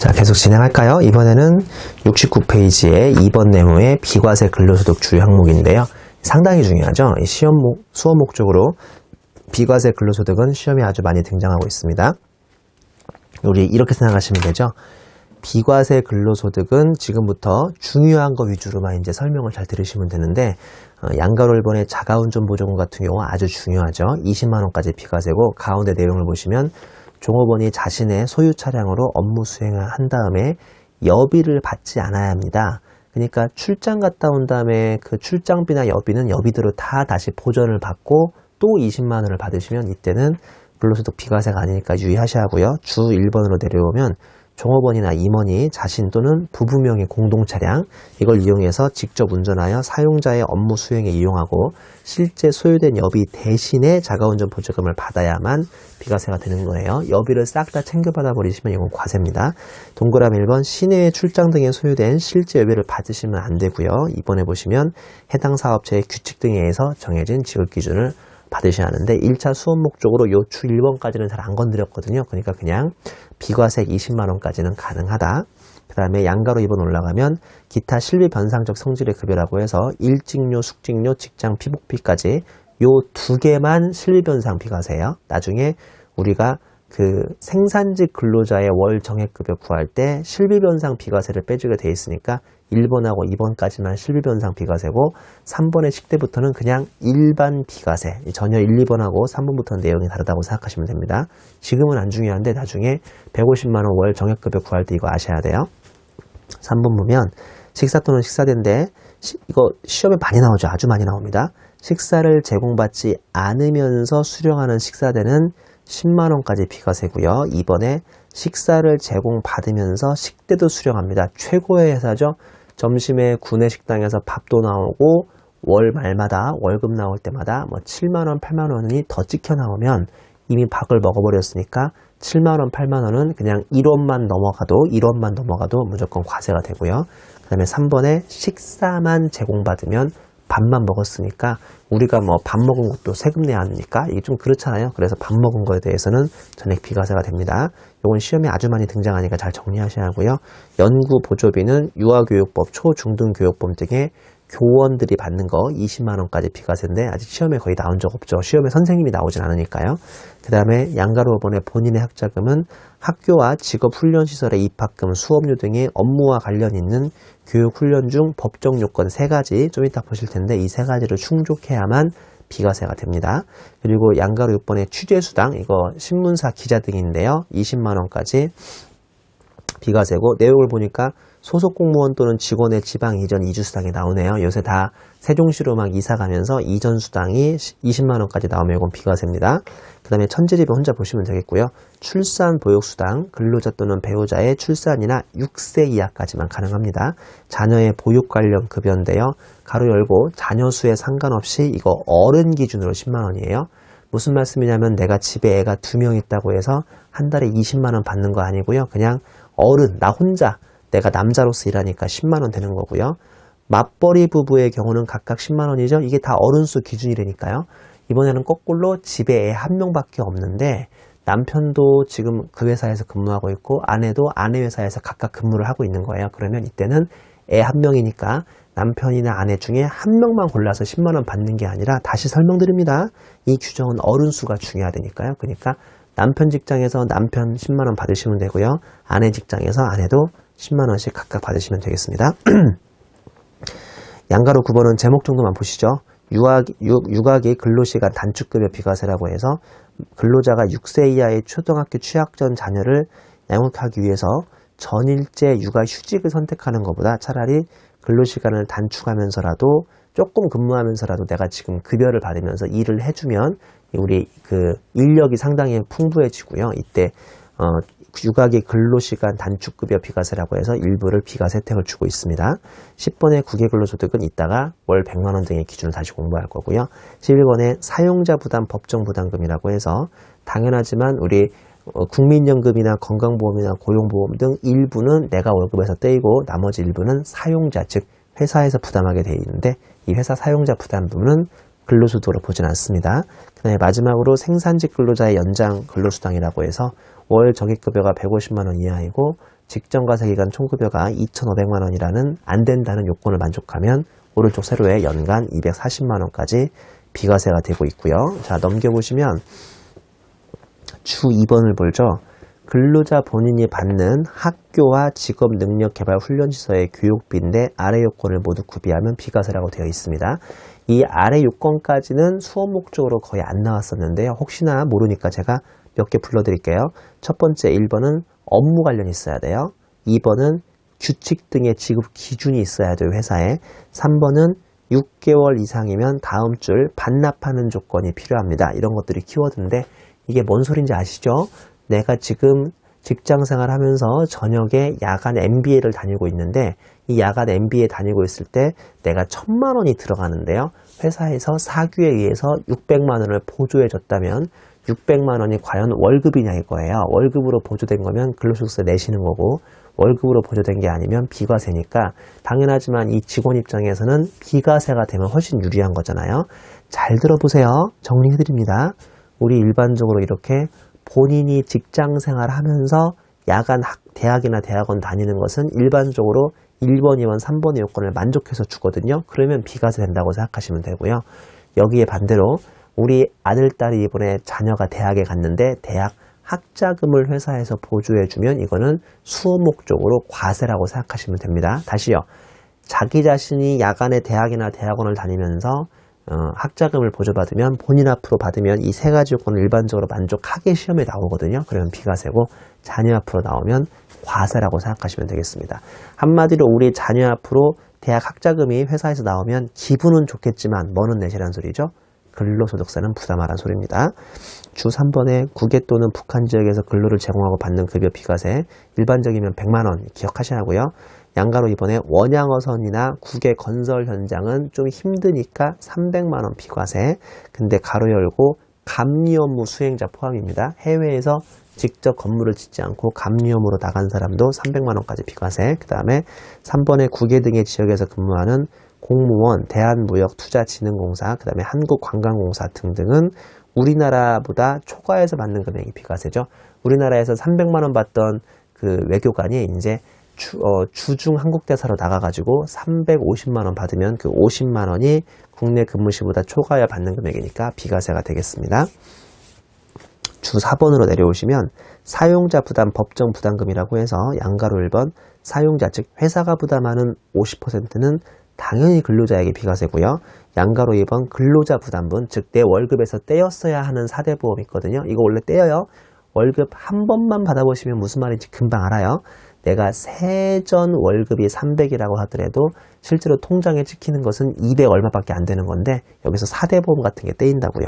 자, 계속 진행할까요? 이번에는 69페이지의 2번 네모의 비과세 근로소득 주요 항목인데요. 상당히 중요하죠. 이 수업 목적으로 비과세 근로소득은 시험에 아주 많이 등장하고 있습니다. 우리 이렇게 생각하시면 되죠. 비과세 근로소득은 지금부터 중요한 거 위주로만 이제 설명을 잘 들으시면 되는데, 양가로 1번의 자가운전 보조금 같은 경우 아주 중요하죠. 20만원까지 비과세고, 가운데 내용을 보시면 종업원이 자신의 소유 차량으로 업무 수행을 한 다음에 여비를 받지 않아야 합니다. 그러니까 출장 갔다 온 다음에 그 출장비나 여비는 여비대로 다 다시 보전을 받고 또 20만 원을 받으시면 이때는 근로소득 비과세가 아니니까 유의하셔야 하고요. 주 1번으로 내려오면 종업원이나 임원이 자신 또는 부부명의 공동차량, 이걸 이용해서 직접 운전하여 사용자의 업무 수행에 이용하고 실제 소요된 여비 대신에 자가운전 보조금을 받아야만 비과세가 되는 거예요. 여비를 싹 다 챙겨받아 버리시면 이건 과세입니다. 동그라미 1번 시내에 출장 등에 소요된 실제 여비를 받으시면 안 되고요. 2번에 보시면 해당 사업체의 규칙 등에 의해서 정해진 지급 기준을 받으셔야 하는데, 1차 수업 목적으로 요 주 1번까지는 잘 안 건드렸거든요. 그러니까 그냥 비과세 20만원까지는 가능하다. 그 다음에 양가로 2번 올라가면 기타 실비 변상적 성질의 급여라고 해서 일직료, 숙직료, 직장 피복비까지 요 두 개만 실비 변상 비과세예요. 나중에 우리가 그 생산직 근로자의 월 정액급여 구할 때 실비 변상 비과세를 빼주게 돼 있으니까 1번하고 2번까지만 실비 변상 비과세고, 3번의 식대부터는 그냥 일반 비과세. 전혀 1, 2번하고 3번부터는 내용이 다르다고 생각하시면 됩니다. 지금은 안 중요한데 나중에 150만원 월 정액급여 구할 때 이거 아셔야 돼요. 3번 보면 식사 또는 식사대인데, 이거 시험에 많이 나오죠. 아주 많이 나옵니다. 식사를 제공받지 않으면서 수령하는 식사대는 10만원까지 비과세고요. 2번에 식사를 제공받으면서 식대도 수령합니다. 최고의 회사죠. 점심에 구내 식당에서 밥도 나오고 월 말마다 월급 나올 때마다 뭐 7만원, 8만원이 더 찍혀 나오면 이미 밥을 먹어버렸으니까 7만원, 8만원은 그냥 1원만 넘어가도 무조건 과세가 되고요. 그 다음에 3번에 식사만 제공받으면 밥만 먹었으니까 우리가 뭐 밥 먹은 것도 세금 내야 하니까 이게 좀 그렇잖아요. 그래서 밥 먹은 거에 대해서는 전액 비과세가 됩니다. 이건 시험에 아주 많이 등장하니까 잘 정리하셔야 하고요. 연구 보조비는 유아교육법, 초중등교육법 등의 교원들이 받는 거 20만원까지 비과세인데 아직 시험에 거의 나온 적 없죠. 시험에 선생님이 나오진 않으니까요. 그 다음에 양가로 5번의 본인의 학자금은 학교와 직업훈련시설의 입학금, 수업료 등의 업무와 관련 있는 교육훈련 중 법정 요건 3가지, 좀 이따 보실 텐데 이 3가지를 충족해야만 비과세가 됩니다. 그리고 양가로 6번의 취재수당, 이거 신문사 기자 등인데요. 20만원까지 비과세고, 내용을 보니까 소속 공무원 또는 직원의 지방 이전 이주수당이 나오네요. 요새 다 세종시로 막 이사 가면서 이전 수당이 20만원까지 나오면 이건 비과세입니다. 그 다음에 천재집에 혼자 보시면 되겠고요. 출산 보육수당, 근로자 또는 배우자의 출산이나 6세 이하까지만 가능합니다. 자녀의 보육 관련 급여인데요. 가로 열고 자녀 수에 상관없이 이거 어른 기준으로 10만원이에요. 무슨 말씀이냐면 내가 집에 애가 2명 있다고 해서 한 달에 20만원 받는 거 아니고요. 그냥 어른, 나 혼자, 내가 남자로서 일하니까 10만원 되는 거고요. 맞벌이 부부의 경우는 각각 10만원이죠. 이게 다 어른수 기준이라니까요. 이번에는 거꾸로 집에 애 1명밖에 없는데 남편도 지금 그 회사에서 근무하고 있고 아내도 아내 회사에서 각각 근무를 하고 있는 거예요. 그러면 이때는 애 1명이니까 남편이나 아내 중에 1명만 골라서 10만원 받는 게 아니라, 다시 설명드립니다. 이 규정은 어른수가 중요하다니까요. 그러니까 남편 직장에서 남편 10만원 받으시면 되고요. 아내 직장에서 아내도 10만원씩 각각 받으시면 되겠습니다. 양가로 9번은 제목 정도만 보시죠. 육아기 근로시간 단축급여 비과세라고 해서 근로자가 6세 이하의 초등학교 취학 전 자녀를 양육하기 위해서 전일제 육아휴직을 선택하는 것보다 차라리 근로시간을 단축하면서라도 조금 근무하면서라도 내가 지금 급여를 받으면서 일을 해주면 우리 그 인력이 상당히 풍부해지고요. 이때 육아기 근로시간 단축급여 비과세라고 해서 일부를 비과세 혜택을 주고 있습니다. 10번의 국외근로소득은 이따가 월 100만원 등의 기준을 다시 공부할 거고요. 11번의 사용자 부담 법정 부담금이라고 해서 당연하지만 우리 국민연금이나 건강보험이나 고용보험 등 일부는 내가 월급에서 떼이고 나머지 일부는 사용자, 즉 회사에서 부담하게 되어 있는데, 이 회사 사용자 부담 부분은 근로소득으로 보진 않습니다. 그 다음에 마지막으로 생산직 근로자의 연장 근로수당이라고 해서 월 적립급여가 150만원 이하이고 직전 과세 기간 총급여가 2,500만 원이라는 안 된다는 요건을 만족하면 오른쪽 세로에 연간 240만 원까지 비과세가 되고 있고요. 자, 넘겨보시면 주 2번을 보죠. 근로자 본인이 받는 학교와 직업능력개발훈련시설의 교육비인데 아래 요건을 모두 구비하면 비과세라고 되어 있습니다. 이 아래 요건까지는 수업 목적으로 거의 안 나왔었는데요. 혹시나 모르니까 제가 몇 개 불러드릴게요. 첫 번째 1번은 업무 관련이 있어야 돼요. 2번은 규칙 등의 지급 기준이 있어야 돼요, 회사에. 3번은 6개월 이상이면 다음 줄 반납하는 조건이 필요합니다. 이런 것들이 키워드인데 이게 뭔 소린지 아시죠? 내가 지금 직장생활 하면서 저녁에 야간 MBA를 다니고 있는데 이 야간 MBA 다니고 있을 때 내가 1,000만 원이 들어가는데요. 회사에서 사규에 의해서 600만 원을 보조해 줬다면 600만 원이 과연 월급이냐 이거예요. 월급으로 보조된 거면 근로소득세 내시는 거고 월급으로 보조된 게 아니면 비과세니까 당연하지만 이 직원 입장에서는 비과세가 되면 훨씬 유리한 거잖아요. 잘 들어보세요. 정리해드립니다. 우리 일반적으로 이렇게 본인이 직장생활 하면서 야간 대학이나 대학원 다니는 것은 일반적으로 1번, 2번, 3번의 요건을 만족해서 주거든요. 그러면 비과세 된다고 생각하시면 되고요. 여기에 반대로 우리 아들, 딸이 이번에 자녀가 대학에 갔는데 대학 학자금을 회사에서 보조해주면 이거는 수업 목적으로 과세라고 생각하시면 됩니다. 다시요. 자기 자신이 야간에 대학이나 대학원을 다니면서 학자금을 보조받으면 본인 앞으로 받으면 이 세 가지 요건을 일반적으로 만족하게 시험에 나오거든요. 그러면 비과세고 자녀 앞으로 나오면 과세라고 생각하시면 되겠습니다. 한마디로 우리 자녀 앞으로 대학 학자금이 회사에서 나오면 기분은 좋겠지만 뭐는 내시란 소리죠? 근로소득세는 부담하라는 소리입니다. 주 3번에 국외 또는 북한 지역에서 근로를 제공하고 받는 급여 비과세 일반적이면 100만 원 기억하셔야 하고요. 양가로 이번에 원양어선이나 국외 건설 현장은 좀 힘드니까 300만 원 비과세. 근데 가로 열고 감리 업무 수행자 포함입니다. 해외에서 직접 건물을 짓지 않고 감리 업무로 나간 사람도 300만 원까지 비과세. 그 다음에 3번에 국외 등의 지역에서 근무하는 공무원, 대한무역투자진흥공사, 그 다음에 한국관광공사 등등은 우리나라보다 초과해서 받는 금액이 비과세죠. 우리나라에서 300만 원 받던 그 외교관이 이제 주중 한국대사로 나가가지고 350만 원 받으면 그 50만 원이 국내 근무 시보다 초과해야 받는 금액이니까 비과세가 되겠습니다. 주 4번으로 내려오시면 사용자 부담 법정 부담금이라고 해서 양가로 1번 사용자 즉 회사가 부담하는 50%는 당연히 근로자에게 비과세고요. 양가로 2번 근로자 부담분 즉 내 월급에서 떼었어야 하는 4대 보험이 있거든요. 이거 원래 떼어요. 월급 한 번만 받아보시면 무슨 말인지 금방 알아요. 내가 세전 월급이 300이라고 하더라도 실제로 통장에 찍히는 것은 200 얼마밖에 안 되는 건데 여기서 4대 보험 같은 게 떼인다고요.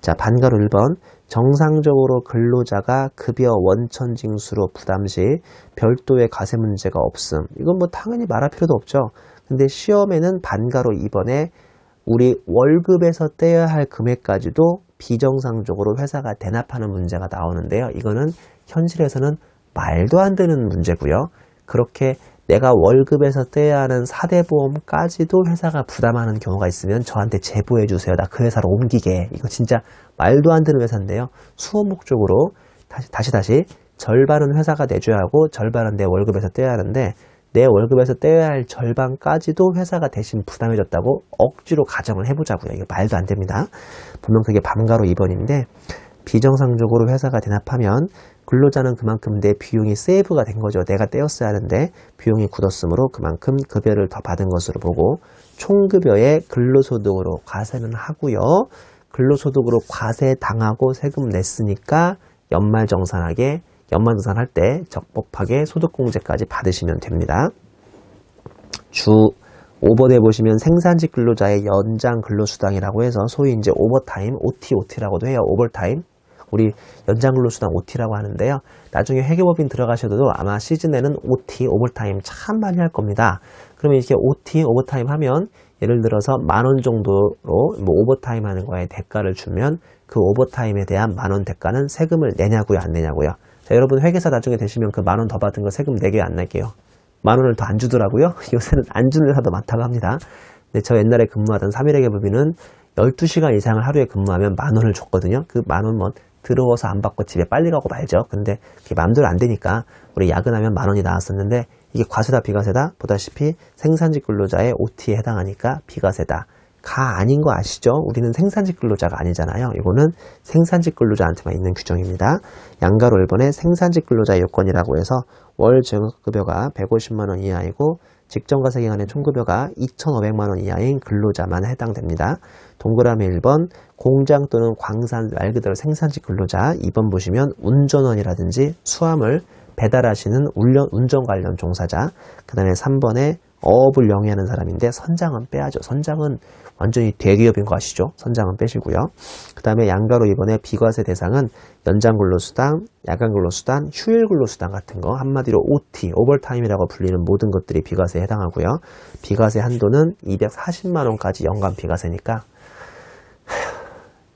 자, 반가로 1번 정상적으로 근로자가 급여 원천 징수로 부담 시 별도의 과세 문제가 없음. 이건 뭐 당연히 말할 필요도 없죠. 근데 시험에는 반가로 2번에 우리 월급에서 떼야 할 금액까지도 비정상적으로 회사가 대납하는 문제가 나오는데요. 이거는 현실에서는 말도 안 되는 문제고요. 그렇게 내가 월급에서 떼야 하는 4대 보험까지도 회사가 부담하는 경우가 있으면 저한테 제보해 주세요. 나 그 회사로 옮기게. 이거 진짜 말도 안 되는 회사인데요. 수업 목적으로 다시 절반은 회사가 내줘야 하고 절반은 내 월급에서 떼야 하는데 내 월급에서 떼야 할 절반까지도 회사가 대신 부담해줬다고 억지로 가정을 해보자고요. 이거 말도 안 됩니다. 분명 그게 반가로 2번인데 비정상적으로 회사가 대납하면 근로자는 그만큼 내 비용이 세이브가 된 거죠. 내가 떼었어야 하는데 비용이 굳었으므로 그만큼 급여를 더 받은 것으로 보고 총급여에 근로소득으로 과세는 하고요. 근로소득으로 과세 당하고 세금 냈으니까 연말정산할 때 적법하게 소득공제까지 받으시면 됩니다. 주 5번에 보시면 생산직 근로자의 연장 근로수당이라고 해서 소위 이제 오버타임, OT라고도 해요. 오버타임. 우리 연장 근로수당 OT라고 하는데요. 나중에 회계법인 들어가셔도 아마 시즌에는 OT, 오버타임 참 많이 할 겁니다. 그러면 이렇게 OT, 오버타임 하면 예를 들어서 10,000원 정도로 뭐 오버타임 하는 거에 대가를 주면 그 오버타임에 대한 10,000원 대가는 세금을 내냐고요, 안 내냐고요. 자, 여러분 회계사 나중에 되시면 그 10,000원 더 받은 거 세금 내게요, 안 낼게요? 10,000원을 더 안 주더라고요. 요새는 안 주는 회사도 많다고 합니다. 근데 저 옛날에 근무하던 3일 회계법인은 12시간 이상을 하루에 근무하면 10,000원을 줬거든요. 그 10,000원 뭐 들어와서 안 받고 집에 빨리 가고 말죠. 근데 그게 마음대로 안 되니까 우리 야근하면 10,000원이 나왔었는데 이게 과세다 비과세다? 보다시피 생산직 근로자의 OT에 해당하니까 비과세다. 가 아닌 거 아시죠? 우리는 생산직 근로자가 아니잖아요. 이거는 생산직 근로자한테만 있는 규정입니다. 양가로 1번에 생산직 근로자 요건이라고 해서 월 정액급여가 150만원 이하이고 직전과세 기간의 총급여가 2,500만원 이하인 근로자만 해당됩니다. 동그라미 1번 공장 또는 광산 말 그대로 생산직 근로자 2번 보시면 운전원이라든지 수화물 배달하시는 운전 관련 종사자 그 다음에 3번에 어업을 영위하는 사람인데 선장은 빼야죠. 선장은 완전히 대기업인 거 아시죠? 선장은 빼시고요. 그 다음에 양가로 이번에 비과세 대상은 연장근로수당, 야간근로수당, 휴일근로수당 같은 거 한마디로 OT, 오버타임이라고 불리는 모든 것들이 비과세에 해당하고요. 비과세 한도는 240만원까지 연간 비과세니까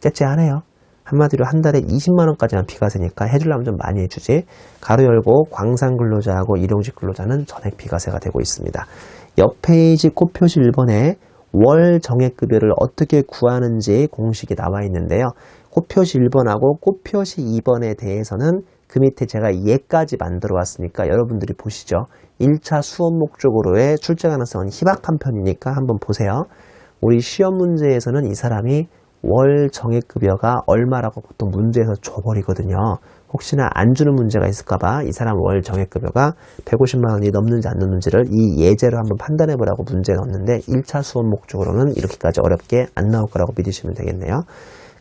째째하네요. 한마디로 한 달에 20만원까지만 비과세니까 해주려면 좀 많이 해주지. 가로 열고 광산근로자하고 일용직 근로자는 전액 비과세가 되고 있습니다. 옆 페이지 코표시 1번에 월 정액급여를 어떻게 구하는지 공식이 나와 있는데요. 코표시 1번하고 코표시 2번에 대해서는 그 밑에 제가 예까지 만들어 왔으니까 여러분들이 보시죠. 1차 수업 목적으로의 출제 가능성은 희박한 편이니까 한번 보세요. 우리 시험 문제에서는 이 사람이 월 정액급여가 얼마라고 보통 문제에서 줘버리거든요. 혹시나 안 주는 문제가 있을까봐 이 사람 월 정액급여가 150만원이 넘는지 안 넘는지를 이 예제로 한번 판단해보라고 문제에 넣었는데 1차 수업 목적으로는 이렇게까지 어렵게 안 나올 거라고 믿으시면 되겠네요.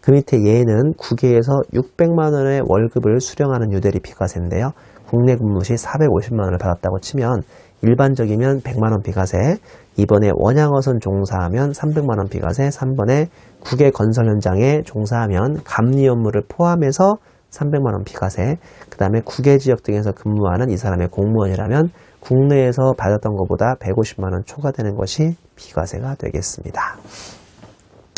그 밑에 예는 국외에서 600만원의 월급을 수령하는 유대리 비과세인데요. 국내 근무 시 450만원을 받았다고 치면 일반적이면 100만원 비과세, 2번에 원양어선 종사하면 300만원 비과세, 3번에 국외 건설 현장에 종사하면 감리 업무를 포함해서 300만원 비과세, 그 다음에 국외 지역 등에서 근무하는 이 사람의 공무원이라면 국내에서 받았던 것보다 150만원 초과되는 것이 비과세가 되겠습니다.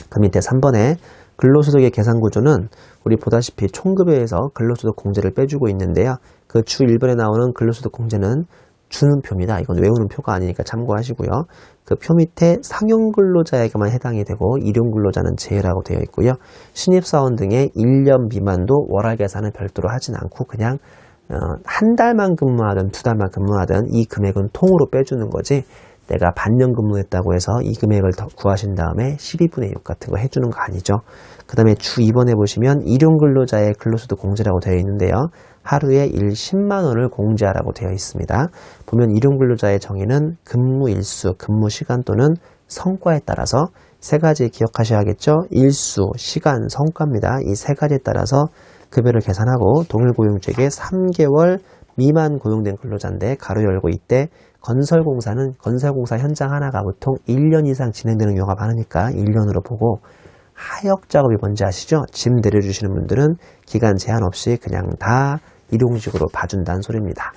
그 밑에 3번에 근로소득의 계산구조는 우리 보다시피 총급여에서 근로소득 공제를 빼주고 있는데요. 그 주 1번에 나오는 근로소득 공제는 주는 표입니다. 이건 외우는 표가 아니니까 참고하시고요. 그 표 밑에 상용근로자에게만 해당이 되고 일용근로자는 제외라고 되어 있고요. 신입사원 등의 1년 미만도 월할 계산을 별도로 하진 않고 그냥 한 달만 근무하든 두 달만 근무하든 이 금액은 통으로 빼주는 거지 내가 반년 근무했다고 해서 이 금액을 더 구하신 다음에 12분의 6 같은 거 해주는 거 아니죠. 그 다음에 주 2번에 보시면 일용근로자의 근로소득 공제라고 되어 있는데요. 하루에 일 10만원을 공제하라고 되어 있습니다. 보면 일용근로자의 정의는 근무 일수, 근무 시간 또는 성과에 따라서 세 가지 기억하셔야겠죠. 일수, 시간, 성과입니다. 이 세 가지에 따라서 급여를 계산하고 동일고용주에게 3개월 미만 고용된 근로자인데 가로 열고 이때 건설공사는 건설공사 현장 하나가 보통 1년 이상 진행되는 경우가 많으니까 1년으로 보고 하역작업이 뭔지 아시죠? 짐 내려주시는 분들은 기간 제한 없이 그냥 다 일용직으로 봐준다는 소리입니다.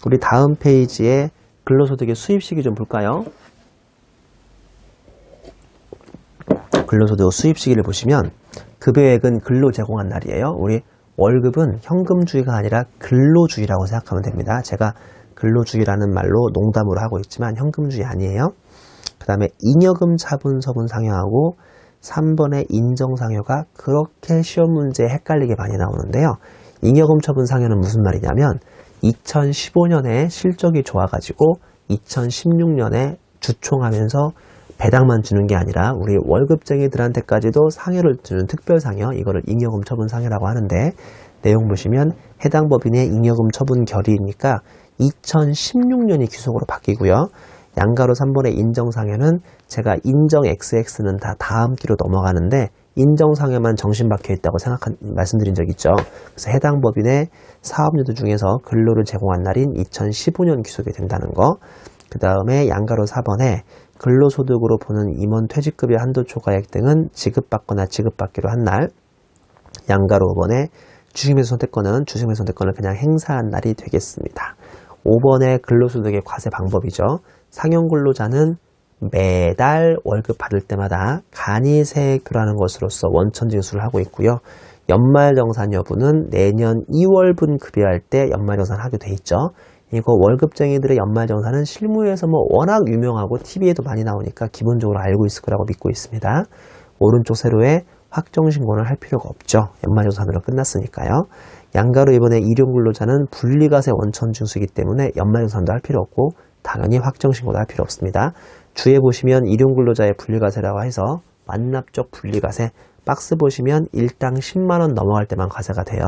우리 다음 페이지에 근로소득의 수입시기 좀 볼까요? 근로소득 수입시기를 보시면 급여액은 근로 제공한 날이에요. 우리 월급은 현금주의가 아니라 근로주의라고 생각하면 됩니다. 제가 근로주의라는 말로 농담으로 하고 있지만 현금주의 아니에요. 그 다음에 잉여금 차분 서분 상여하고 3번의 인정상여가 그렇게 시험 문제에 헷갈리게 많이 나오는데요. 잉여금 처분 상여는 무슨 말이냐면 2015년에 실적이 좋아가지고 2016년에 주총하면서 배당만 주는 게 아니라 우리 월급쟁이들한테까지도 상여를 주는 특별상여, 이거를 잉여금 처분 상여라고 하는데 내용 보시면 해당 법인의 잉여금 처분 결의니까 2016년이 귀속으로 바뀌고요. 양가로 3번의 인정상여는 제가 인정 XX는 다 다음 기로 넘어가는데 인정상여만 정신 박혀 있다고 말씀드린 적 있죠. 그래서 해당 법인의 사업유도 중에서 근로를 제공한 날인 2015년 귀속이 된다는 거. 그 다음에 양가로 4번에 근로소득으로 보는 임원 퇴직급여 한도 초과액 등은 지급받거나 지급받기로 한 날. 양가로 5번에 주식매수 선택권은 주식매수 선택권을 그냥 행사한 날이 되겠습니다. 5번의 근로소득의 과세 방법이죠. 상용근로자는 매달 월급 받을 때마다 간이세액표라는 것으로서 원천징수를 하고 있고요. 연말정산 여부는 내년 2월분 급여할 때 연말정산 하게 돼 있죠. 이거 월급쟁이들의 연말정산은 실무에서 워낙 유명하고 TV에도 많이 나오니까 기본적으로 알고 있을 거라고 믿고 있습니다. 오른쪽 세로에 확정신고는 할 필요가 없죠. 연말정산으로 끝났으니까요. 양가로 이번에 일용근로자는 분리과세 원천징수이기 때문에 연말정산도 할 필요 없고 당연히 확정신고도 할 필요 없습니다. 주에 보시면 일용근로자의 분리과세라고 해서 완납적 분리과세 박스 보시면 일당 10만원 넘어갈 때만 과세가 돼요.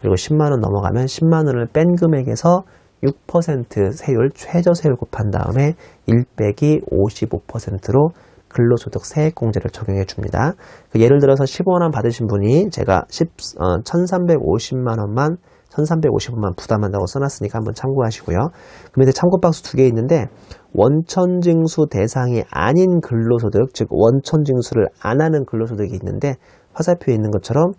그리고 10만원 넘어가면 10만원을 뺀 금액에서 6% 세율, 최저세율 곱한 다음에 1 빼기 55%로 근로소득 세액공제를 적용해 줍니다. 예를 들어서 15만원 받으신 분이 제가 1350만원만 1350원만 부담한다고 써놨으니까 한번 참고하시고요. 그 밑에 참고 박스 2개 있는데 원천징수 대상이 아닌 근로소득, 즉 원천징수를 안 하는 근로소득이 있는데 화살표에 있는 것처럼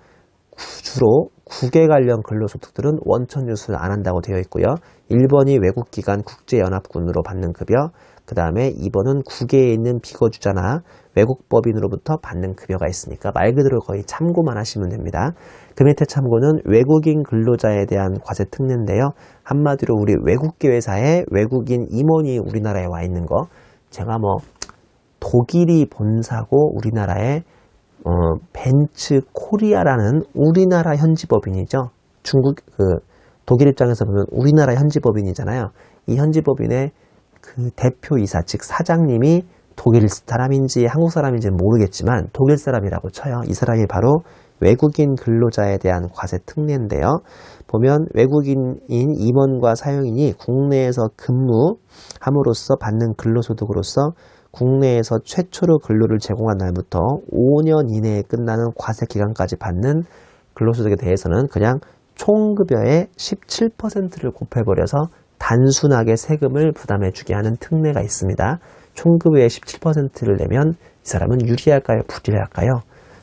주로 국외 관련 근로소득들은 원천징수를 안 한다고 되어 있고요. 1번이 외국기관 국제연합군으로 받는 급여, 그 다음에 2번은 국외에 있는 비거주자나 외국법인으로부터 받는 급여가 있으니까 말 그대로 거의 참고만 하시면 됩니다. 그 밑에 참고는 외국인 근로자에 대한 과세 특례인데요. 한마디로 우리 외국계 회사에 외국인 임원이 우리나라에 와 있는 거, 제가 독일이 본사고 우리나라에 벤츠 코리아라는 우리나라 현지법인이죠. 독일 입장에서 보면 우리나라 현지법인이잖아요. 이 현지법인의 그 대표이사, 즉 사장님이 독일 사람인지 한국 사람인지는 모르겠지만 독일 사람이라고 쳐요. 이 사람이 바로 외국인 근로자에 대한 과세 특례인데요. 보면 외국인인 임원과 사용인이 국내에서 근무함으로써 받는 근로소득으로서 국내에서 최초로 근로를 제공한 날부터 5년 이내에 끝나는 과세 기간까지 받는 근로소득에 대해서는 그냥 총급여의 17%를 곱해버려서 단순하게 세금을 부담해주게 하는 특례가 있습니다. 총급여의 17%를 내면 이 사람은 유리할까요? 불리할까요?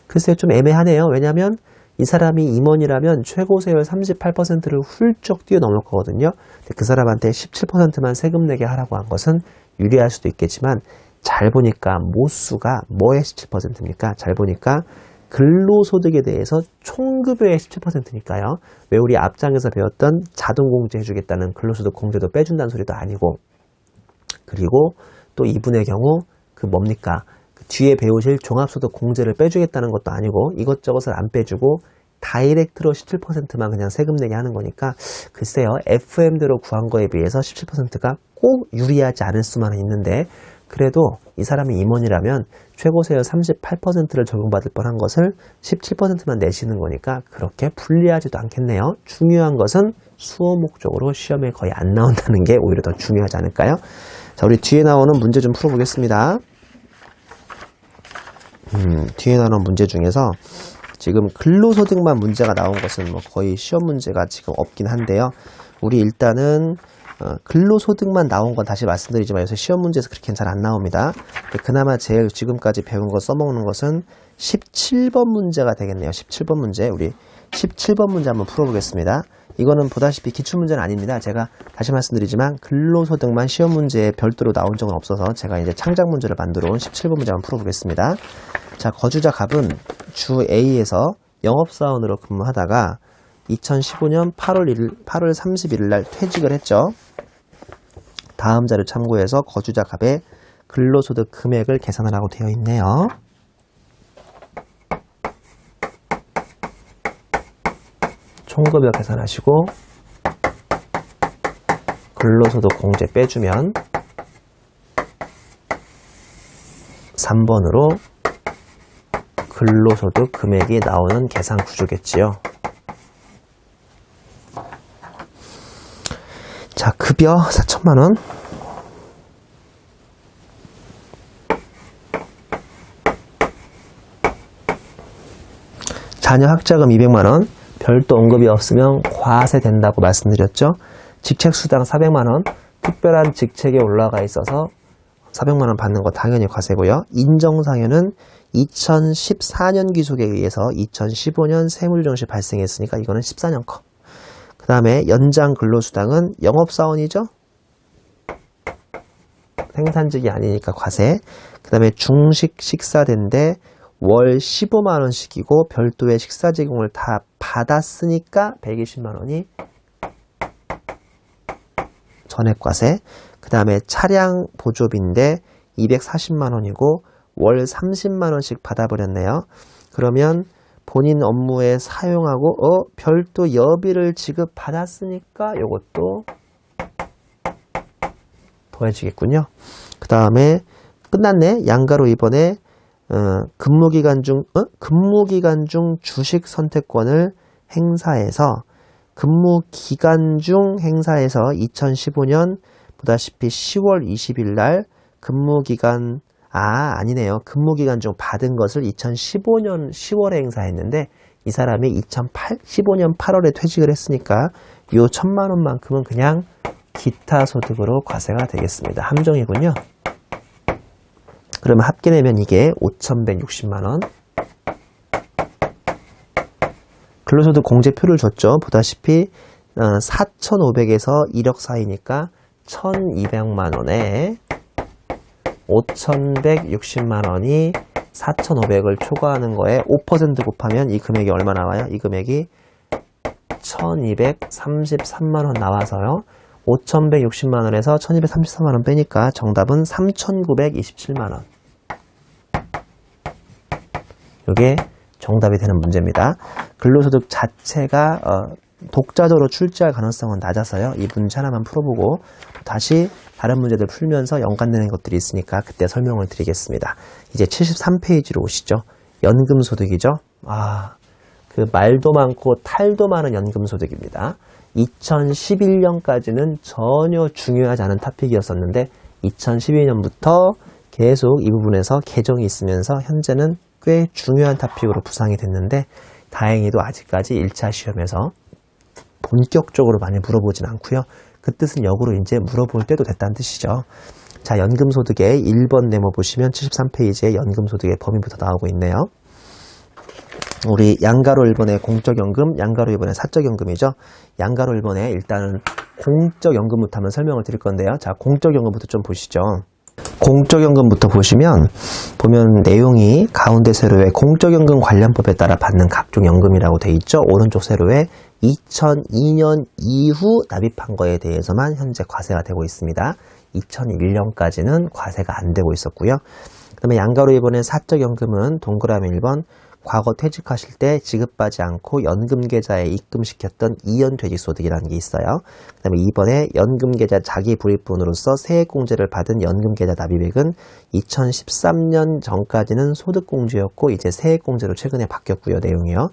글쎄요, 좀 애매하네요. 왜냐하면 이 사람이 임원이라면 최고세율 38%를 훌쩍 뛰어넘을 거거든요. 근데 그 사람한테 17%만 세금 내게 하라고 한 것은 유리할 수도 있겠지만 잘 보니까 모수가 뭐의 17%입니까? 잘 보니까 근로소득에 대해서 총급여의 17%니까요. 왜 우리 앞장에서 배웠던 자동공제 해주겠다는 근로소득 공제도 빼준다는 소리도 아니고, 그리고 또 이분의 경우 뭡니까? 뒤에 배우실 종합소득 공제를 빼주겠다는 것도 아니고 이것저것을 안 빼주고 다이렉트로 17%만 그냥 세금 내게 하는 거니까 글쎄요, FM대로 구한 거에 비해서 17%가 꼭 유리하지 않을 수만은 있는데, 그래도 이 사람이 임원이라면 최고세율 38%를 적용받을 뻔한 것을 17%만 내시는 거니까 그렇게 불리하지도 않겠네요. 중요한 것은 수호 목적으로 시험에 거의 안 나온다는 게 오히려 더 중요하지 않을까요? 자, 우리 뒤에 나오는 문제 좀 풀어보겠습니다. 뒤에 나오는 문제 중에서 지금 근로소득만 문제가 나온 것은 거의 시험 문제가 지금 없긴 한데요. 우리 일단은 근로소득만 나온 건 다시 말씀드리지만 요새 시험 문제에서 그렇게 잘 안 나옵니다. 그나마 제일 지금까지 배운 거 써먹는 것은 17번 문제가 되겠네요. 17번 문제. 우리 17번 문제 한번 풀어보겠습니다. 이거는 보다시피 기출문제는 아닙니다. 제가 다시 말씀드리지만 근로소득만 시험 문제에 별도로 나온 적은 없어서 제가 이제 창작 문제를 만들어 온 17번 문제 한번 풀어보겠습니다. 자, 거주자 갑은 주 A에서 영업사원으로 근무하다가 2015년 8월 31일 날 퇴직을 했죠. 다음 자료 참고해서 거주자 갑의 근로소득 금액을 계산하라고 되어 있네요. 총급여 계산하시고 근로소득 공제 빼주면 3번으로 근로소득 금액이 나오는 계산 구조겠지요. 자, 급여 4천만원. 자녀 학자금 200만원. 별도 언급이 없으면 과세된다고 말씀드렸죠. 직책수당 400만원. 특별한 직책에 올라가 있어서 400만원 받는 거 당연히 과세고요. 인정상여는 2014년 기속에 의해서 2015년 세무조정시 발생했으니까 이거는 14년 거. 그 다음에 연장 근로수당은 영업사원이죠. 생산직이 아니니까 과세. 그 다음에 중식 식사대인데 월 15만원씩이고 별도의 식사 제공을 다 받았으니까 120만원이 전액과세. 그 다음에 차량 보조비인데 240만원이고 월 30만원씩 받아버렸네요. 그러면 본인 업무에 사용하고 별도 여비를 지급받았으니까 이것도 더해지겠군요. 그 다음에 끝났네. 양가로 이번에 근무기간 중 주식 선택권을 행사해서 근무기간 중 행사해서 2015년 보다시피 10월 20일 날 근무기간 아니네요. 근무기간 중 받은 것을 2015년 10월에 행사했는데 이 사람이 2015년 8월에 퇴직을 했으니까 요 1,000만 원만큼은 그냥 기타 소득으로 과세가 되겠습니다. 함정이군요. 그러면 합계내면 이게 5,160만 원. 근로소득 공제표를 줬죠. 보다시피 4,500에서 1억 사이니까 1,200만 원에 5,160만 원이 4,500을 초과하는 거에 5% 곱하면 이 금액이 얼마 나와요? 이 금액이 1,233만 원 나와서요. 5,160만 원에서 1,233만 원 빼니까 정답은 3,927만 원. 이게 정답이 되는 문제입니다. 근로소득 자체가 독자적으로 출제할 가능성은 낮아서요. 이 문제 하나만 풀어보고 다시 다른 문제들 풀면서 연관되는 것들이 있으니까 그때 설명을 드리겠습니다. 이제 73페이지로 오시죠. 연금소득이죠. 그 말도 많고 탈도 많은 연금소득입니다. 2011년까지는 전혀 중요하지 않은 토픽이었었는데 2012년부터 계속 이 부분에서 개정이 있으면서 현재는 꽤 중요한 토픽으로 부상이 됐는데 다행히도 아직까지 1차 시험에서 본격적으로 많이 물어보진 않고요. 그 뜻은 역으로 이제 물어볼 때도 됐다는 뜻이죠. 자, 연금소득의 1번 네모 보시면 73페이지에 연금소득의 범위부터 나오고 있네요. 우리 양가로 1번의 공적연금, 양가로 2번의 사적연금이죠. 양가로 1번에 일단은 공적연금부터 한번 설명을 드릴 건데요. 자, 공적연금부터 좀 보시죠. 공적연금부터 보면 내용이 가운데 세로에 공적연금 관련법에 따라 받는 각종 연금이라고 돼 있죠. 오른쪽 세로에 2002년 이후 납입한 거에 대해서만 현재 과세가 되고 있습니다. 2001년까지는 과세가 안 되고 있었고요. 그 다음에 양가로 2번의 사적연금은 동그라미 1번 과거 퇴직하실 때 지급받지 않고 연금계좌에 입금시켰던 이연퇴직소득이라는 게 있어요. 그 다음에 2번에 연금계좌 자기불입분으로서 세액공제를 받은 연금계좌 납입액은 2013년 전까지는 소득공제였고 이제 세액공제로 최근에 바뀌었고요. 내용이요.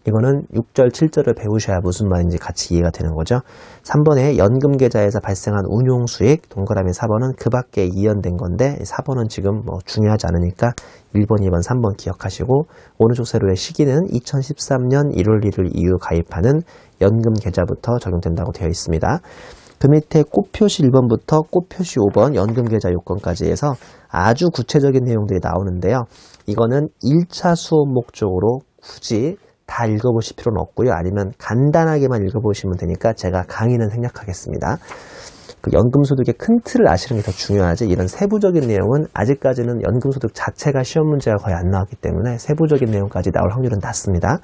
이거는 6절, 7절을 배우셔야 무슨 말인지 같이 이해가 되는 거죠. 3번에 연금계좌에서 발생한 운용수익, 동그라미 4번은 그 밖에 이연된 건데 4번은 지금 중요하지 않으니까 1번, 2번, 3번 기억하시고 오른쪽 세로의 시기는 2013년 1월 1일 이후 가입하는 연금계좌부터 적용된다고 되어 있습니다. 그 밑에 꽃표시 1번부터 꽃표시 5번 연금계좌 요건까지 해서 아주 구체적인 내용들이 나오는데요. 이거는 1차 수업 목적으로 굳이 다 읽어보실 필요는 없고요. 아니면 간단하게만 읽어보시면 되니까 제가 강의는 생략하겠습니다. 그 연금소득의 큰 틀을 아시는 게 더 중요하지 이런 세부적인 내용은 아직까지는 연금소득 자체가 시험 문제가 거의 안 나왔기 때문에 세부적인 내용까지 나올 확률은 낮습니다.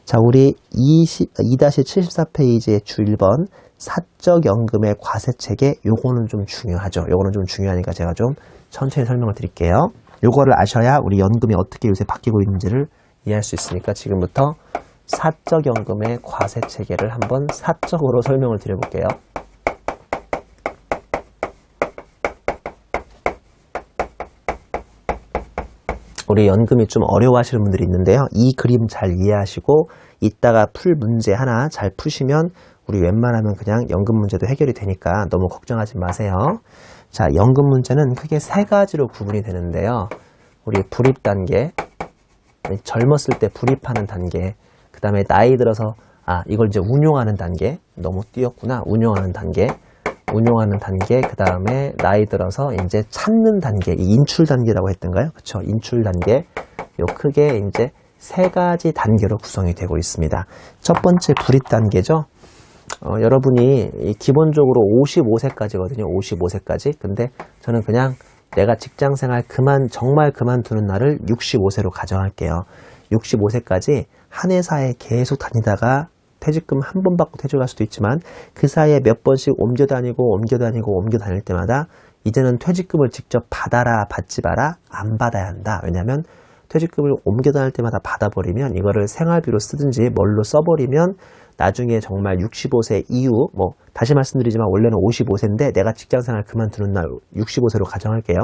자, 우리 2-74페이지의 주 1번 사적연금의 과세체계 요거는 좀 중요하죠. 요거는 좀 중요하니까 제가 좀 천천히 설명을 드릴게요. 요거를 아셔야 우리 연금이 어떻게 요새 바뀌고 있는지를 이해할 수 있으니까 지금부터 사적연금의 과세체계를 한번 사적으로 설명을 드려볼게요. 우리 연금이 좀 어려워하시는 분들이 있는데요. 이 그림 잘 이해하시고 이따가 풀 문제 하나 잘 푸시면 우리 웬만하면 그냥 연금 문제도 해결이 되니까 너무 걱정하지 마세요. 자, 연금 문제는 크게 세 가지로 구분이 되는데요. 우리 불입 단계, 젊었을 때 불입하는 단계, 그 다음에 나이 들어서 이걸 이제 운용하는 단계, 너무 띄었구나. 운용하는 단계, 그 다음에 나이 들어서 이제 찾는 단계, 이 인출 단계라고 했던가요? 그쵸? 인출 단계. 요 크게 이제 세 가지 단계로 구성이 되고 있습니다. 첫 번째 불입 단계죠. 여러분이 기본적으로 55세까지거든요. 55세까지. 근데 저는 그냥 내가 직장생활 정말 그만두는 날을 65세로 가정할게요. 65세까지 한 회사에 계속 다니다가 퇴직금 한 번 받고 퇴직할 수도 있지만 그 사이에 몇 번씩 옮겨 다니고 옮겨 다닐 때마다 이제는 퇴직금을 직접 받아라 받지 마라 안 받아야 한다. 왜냐하면 퇴직금을 옮겨 다닐 때마다 받아버리면 이거를 생활비로 쓰든지 뭘로 써버리면 나중에 정말 65세 이후, 다시 말씀드리지만 원래는 55세인데 내가 직장생활 그만두는 날 65세로 가정할게요.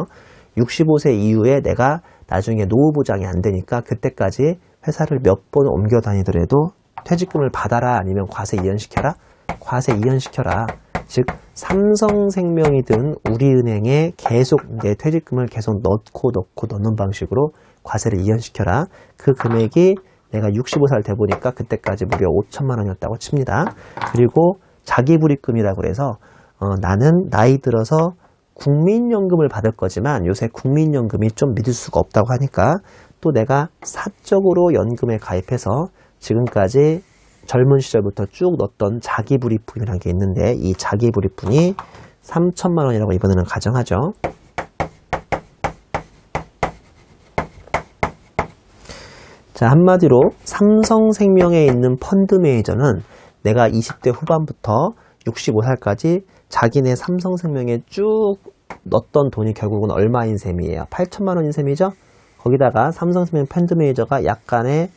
65세 이후에 내가 나중에 노후 보장이 안 되니까 그때까지 회사를 몇 번 옮겨 다니더라도 퇴직금을 받아라, 아니면 과세 이연시켜라? 과세 이연시켜라. 즉 삼성생명이든 우리은행에 계속 내 퇴직금을 계속 넣고 넣는 방식으로 과세를 이연시켜라. 그 금액이 내가 65살 돼 보니까 그때까지 무려 5천만 원이었다고 칩니다. 그리고 자기불입금이라고 해서 나는 나이 들어서 국민연금을 받을 거지만 요새 국민연금이 좀 믿을 수가 없다고 하니까 또 내가 사적으로 연금에 가입해서 지금까지 젊은 시절부터 쭉 넣었던 자기불입금이라는 게 있는데 이 자기불입금이 3천만 원이라고 이번에는 가정하죠. 자, 한마디로 삼성생명에 있는 펀드 매니저는 내가 20대 후반부터 65살까지 자기네 삼성생명에 쭉 넣었던 돈이 결국은 얼마인 셈이에요? 8천만 원인 셈이죠? 거기다가 삼성생명 펀드 매니저가 약간의